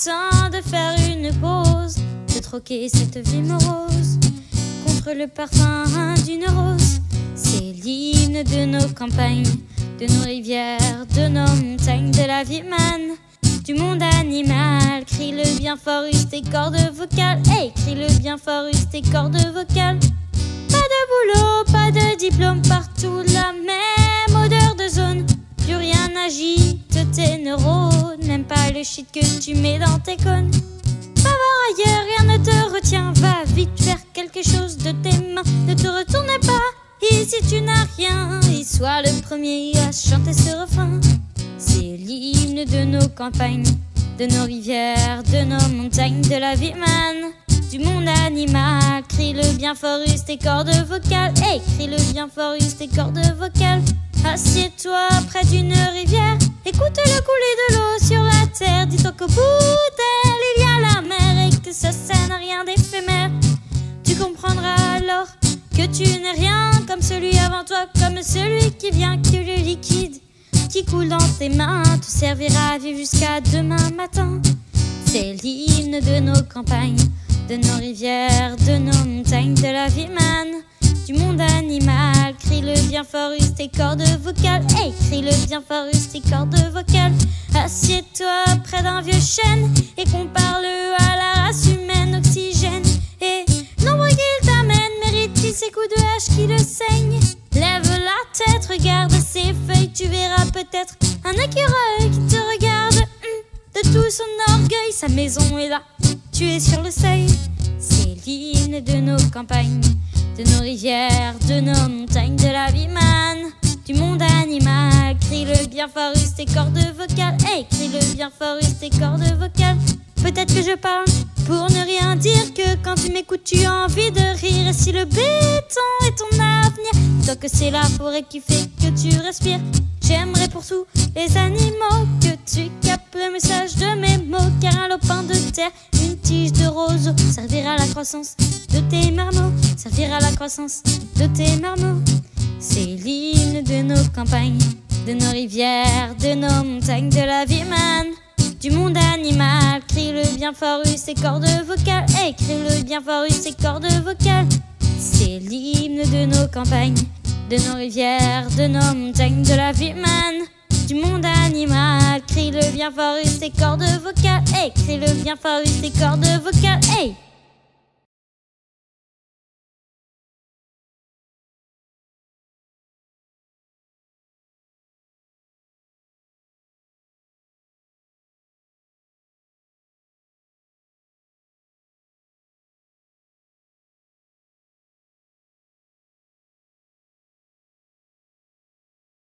temps de faire une pause, de troquer cette vie morose contre le parfum d'une rose. C'est l'hymne de nos campagnes, de nos rivières, de nos montagnes, de la vie humaine, du monde animal. Crie-le bien fort, use tes cordes vocales. Hey, crie-le bien fort, use tes cordes vocales. Pas de boulot, pas de diplôme, partout la même odeur de zone. Plus rien n'agite tes neurones, même pas le shit que tu mets dans tes cônes. Va voir ailleurs, rien ne te retient, va vite faire quelque chose de tes mains. Ne te retourne pas, ici tu n'as rien, et sois le premier à chanter ce refrain. C'est l'hymne de nos campagnes, de nos rivières, de nos montagnes, de la vie humaine, du monde animal. Crie-le bien fort, use tes cordes vocales. Hey, crie-le bien fort, use tes cordes vocales. Assieds-toi près d'une rivière, écoute le couler de l'eau sur la terre. Dis-toi qu'au bout d'elle il y a la mer, et que ça n'a rien d'éphémère. Tu comprendras alors que tu n'es rien comme celui avant toi, comme celui qui vient, que le liquide qui coule dans tes mains te servira à vivre jusqu'à demain matin. C'est l'hymne de nos campagnes, de nos rivières, de nos montagnes, de la vie humaine, du monde animal. Crie-le bien fort, use tes cordes vocales. Hey, crie-le bien fort, use tes cordes vocales. Assieds-toi près d'un vieux chêne et compare-le à la race humaine. Oxygène et l'ombre qu'il t'amène mérite-t-il ces coups de hache qui le saignent? Lève la tête, regarde ses feuilles, tu verras peut-être un écureuil qui te regarde. De tout son orgueil, sa maison est là, tu es sur le seuil. C'est l'hymne de nos campagnes, de nos rivières, de nos montagnes, de la vie humaine, du monde animal. Crie-le bien fort, use tes cordes vocales. Hey, crie-le bien fort, use tes cordes vocales. Peut-être que je parle pour ne rien dire, que quand tu m'écoutes tu as envie de rire. Et si le béton est ton avenir, dis-toi que c'est la forêt qui fait que tu respires. J'aimerais pour tous les animaux que tu captes le message de mes mots, car un lopin de terre, une tige de roseau servira à la croissance de tes marmots, servira à la croissance de tes marmots. C'est l'hymne de nos campagnes, de nos rivières, de nos montagnes, de la vie humaine, du monde animal. Crie-le bien fort, use tes cordes vocales. Hey, crie-le bien fort, use tes cordes vocales. C'est l'hymne de nos campagnes, de nos rivières, de nos montagnes, de la vie humaine, du monde animal. Crie-le bien fort, use tes cordes vocales. Hey, crie-le bien fort, use tes cordes vocales. Hey.